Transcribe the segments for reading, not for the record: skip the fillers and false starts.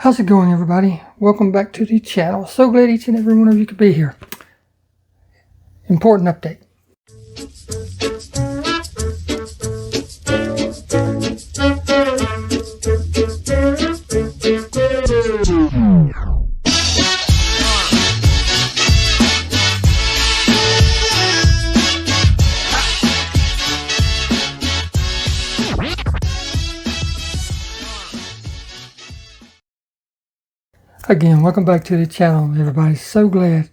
How's it going, everybody? Welcome back to the channel. So glad each and every one of you could be here. Important update. Again, welcome back to the channel, everybody. So glad,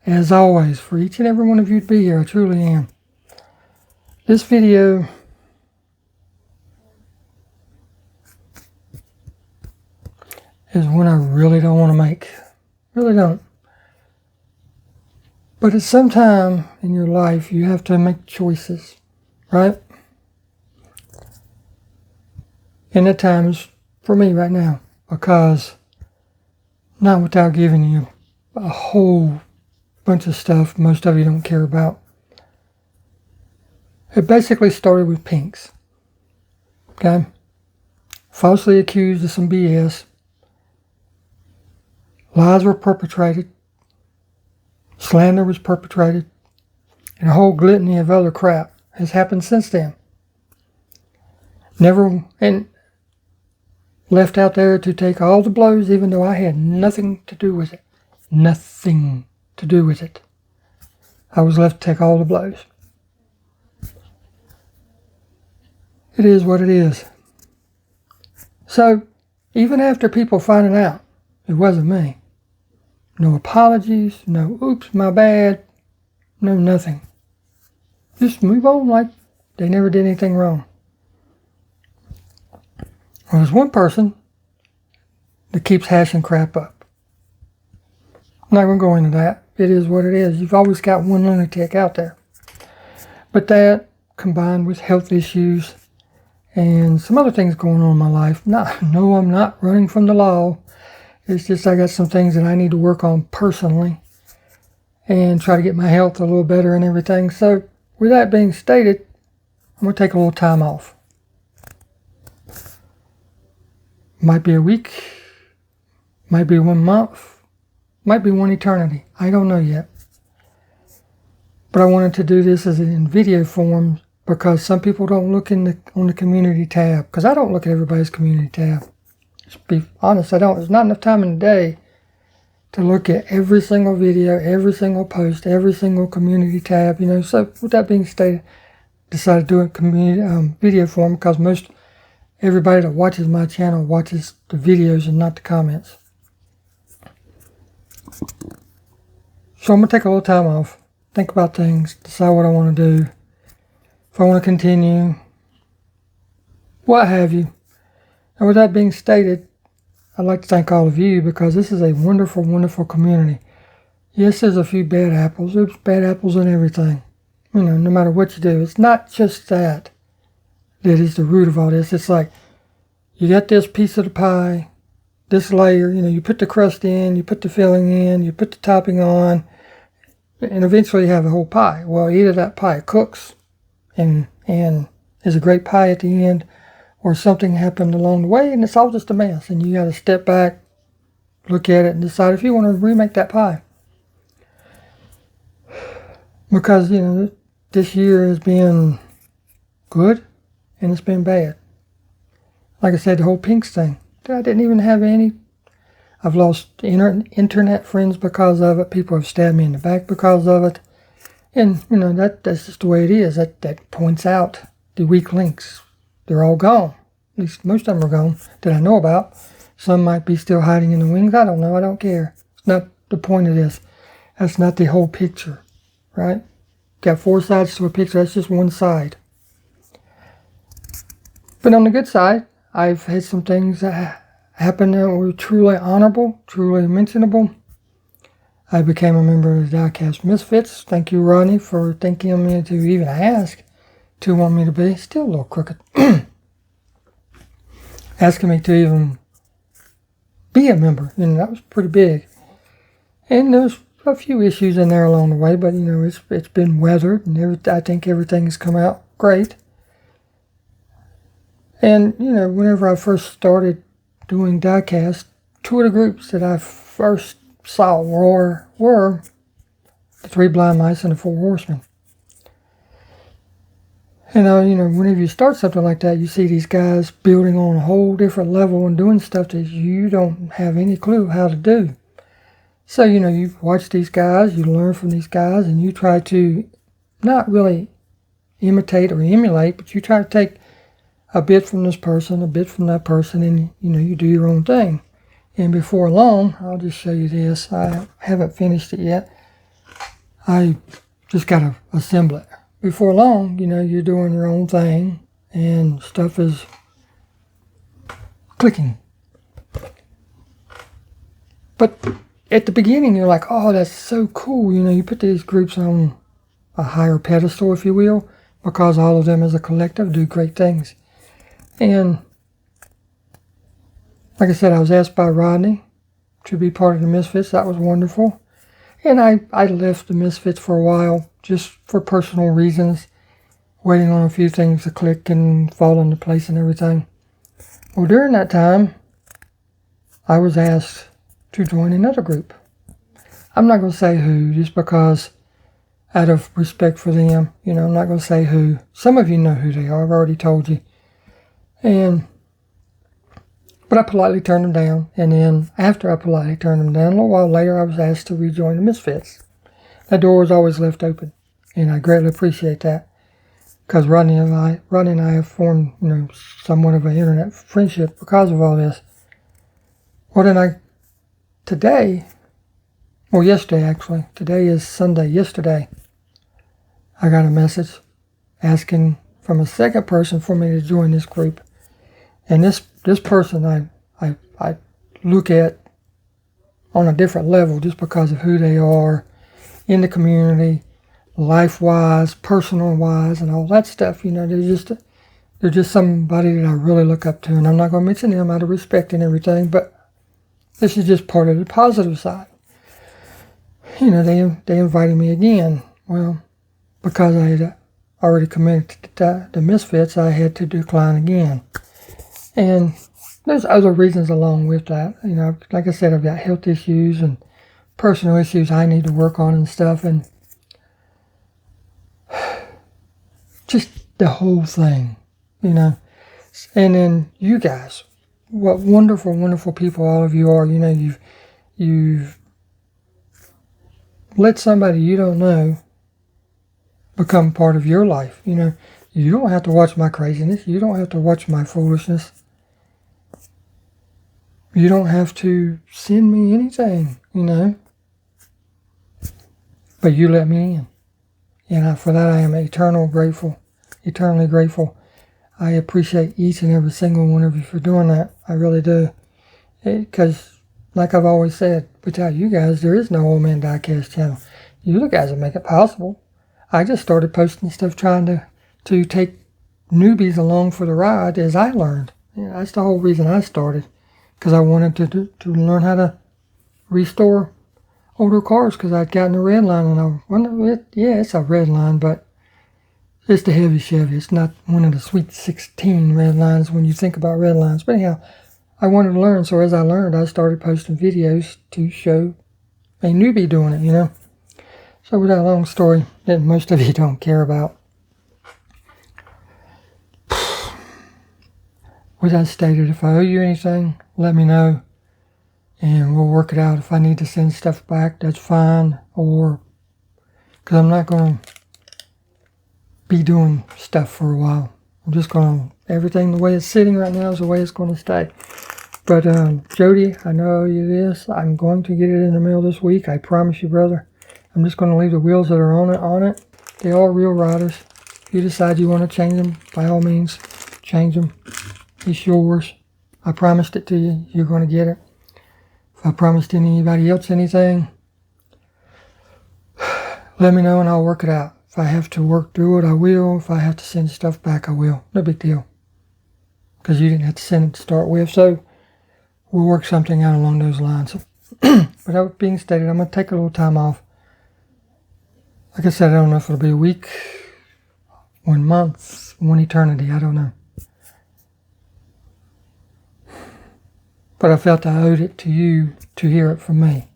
as always, for each and every one of you to be here. I truly am. This video is one I really don't want to make. Really don't. But at some time in your life, you have to make choices, right? And that time is for me right now, because not without giving you a whole bunch of stuff most of you don't care about. It basically started with Pinks. Okay? Falsely accused of some BS. Lies were perpetrated. Slander was perpetrated. And a whole litany of other crap has happened since then. Never, and left out there to take all the blows, even though I had nothing to do with it. Nothing to do with it. I was left to take all the blows. It is what it is. So, even after people finding out it wasn't me, no apologies, no oops, my bad, no nothing. Just move on like they never did anything wrong. Well, there's one person that keeps hashing crap up. I'm not going to go into that. It is what it is. You've always got one lunatic out there. But that, combined with health issues and some other things going on in my life. No, I'm not running from the law. It's just I got some things that I need to work on personally and try to get my health a little better and everything. So, with that being stated, I'm going to take a little time off. Might be a week, might be 1 month, might be one eternity. I don't know yet. But I wanted to do this as in video form because some people don't look on the community tab. Because I don't look at everybody's community tab. To be honest, I don't. There's not enough time in the day to look at every single video, every single post, every single community tab. You know. So with that being stated, decided to do it community video form because everybody that watches my channel watches the videos and not the comments. So I'm going to take a little time off, think about things, decide what I want to do, if I want to continue, what have you. And with that being stated, I'd like to thank all of you because this is a wonderful, wonderful community. Yes, there's a few bad apples. There's bad apples in everything. You know, no matter what you do. It's not just that is the root of all this. It's like you got this piece of the pie, this layer, you know, you put the crust in, you put the filling in, you put the topping on, and eventually you have a whole pie. Well, either that pie cooks and is a great pie at the end, or something happened along the way and it's all just a mess, and you got to step back, look at it, and decide if you want to remake that pie. Because, you know, this year has been good and it's been bad. Like I said, the whole Pinks thing. I didn't even have any. I've lost internet friends because of it. People have stabbed me in the back because of it. And, you know, that's just the way it is. That points out the weak links. They're all gone. At least most of them are gone that I know about. Some might be still hiding in the wings. I don't know. I don't care. It's not the point of this. That's not the whole picture, right? Got 4 sides to a picture. That's just one side. But on the good side, I've had some things that happened that were truly honorable, truly mentionable. I became a member of the Diecast Misfits. Thank you, Ronnie, for thinking of me to even ask to want me to be. Still a little crooked. Asking me to even be a member. You know, that was pretty big. And there was a few issues in there along the way, but, you know, it's been weathered, and I think everything has come out great. And, you know, whenever I first started doing diecast, two of the groups that I first saw were the Three Blind Mice and the Four Horsemen. And whenever you start something like that, you see these guys building on a whole different level and doing stuff that you don't have any clue how to do. So, you watch these guys, you learn from these guys, and you try to not really imitate or emulate, but you try to take a bit from this person, a bit from that person, and, you do your own thing. And before long, I'll just show you this. I haven't finished it yet. I just got to assemble it. Before long, you're doing your own thing, and stuff is clicking. But at the beginning, you're like, oh, that's so cool. You put these groups on a higher pedestal, if you will, because all of them as a collective do great things. And like I said, I was asked by Rodney to be part of the Misfits. That was wonderful. And I left the Misfits for a while just for personal reasons, waiting on a few things to click and fall into place and everything. Well, during that time, I was asked to join another group. I'm not going to say who, just because out of respect for them, I'm not going to say who. Some of you know who they are. I've already told you. But I politely turned them down. And then after I politely turned them down, a little while later, I was asked to rejoin the Misfits. That door was always left open. And I greatly appreciate that. Because Rodney and I have formed, somewhat of an internet friendship because of all this. Well, then yesterday actually. Today is Sunday. Yesterday, I got a message asking from a second person for me to join this group. And this person I look at on a different level just because of who they are in the community, life-wise, personal-wise, and all that stuff. They're just somebody that I really look up to. And I'm not going to mention them out of respect and everything, but this is just part of the positive side. They invited me again. Well, because I had already committed to the Misfits, I had to decline again. And there's other reasons along with that. Like I said, I've got health issues and personal issues I need to work on and stuff. And just the whole thing, And then you guys, what wonderful, wonderful people all of you are. You've let somebody you don't know become part of your life. You don't have to watch my craziness. You don't have to watch my foolishness. You don't have to send me anything, But you let me in. And for that I am eternally grateful. I appreciate each and every single one of you for doing that. I really do. Because, like I've always said, without you guys, there is no Old Man Diecast channel. You the guys that make it possible. I just started posting stuff trying to take newbies along for the ride as I learned. That's the whole reason I started. Because I wanted to learn how to restore older cars, because I'd gotten a red line, and I wondered, it's a red line, but it's the heavy Chevy. It's not one of the sweet 16 red lines when you think about red lines. But anyhow, I wanted to learn, so as I learned, I started posting videos to show a newbie doing it, So with that long story that most of you don't care about, with that stated, if I owe you anything, let me know, and we'll work it out. If I need to send stuff back, that's fine, because I'm not going to be doing stuff for a while. I'm just going to, everything the way it's sitting right now is the way it's going to stay. But Jody, I know you this. I'm going to get it in the mail this week. I promise you, brother. I'm just going to leave the wheels that are on it. They are real riders. If you decide you want to change them, by all means, change them. It's yours. I promised it to you. You're going to get it. If I promised anybody else anything, let me know and I'll work it out. If I have to work through it, I will. If I have to send stuff back, I will. No big deal. Because you didn't have to send it to start with. So we'll work something out along those lines. But that being stated, I'm going to take a little time off. Like I said, I don't know if it'll be a week, 1 month, 1 eternity. I don't know. but I felt I owed it to you to hear it from me.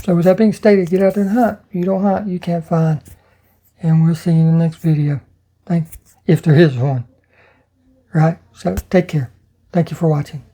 So with that being stated, get out there and hunt. You don't hunt, you can't find. And we'll see you in the next video. If there is one. Right? So take care. Thank you for watching.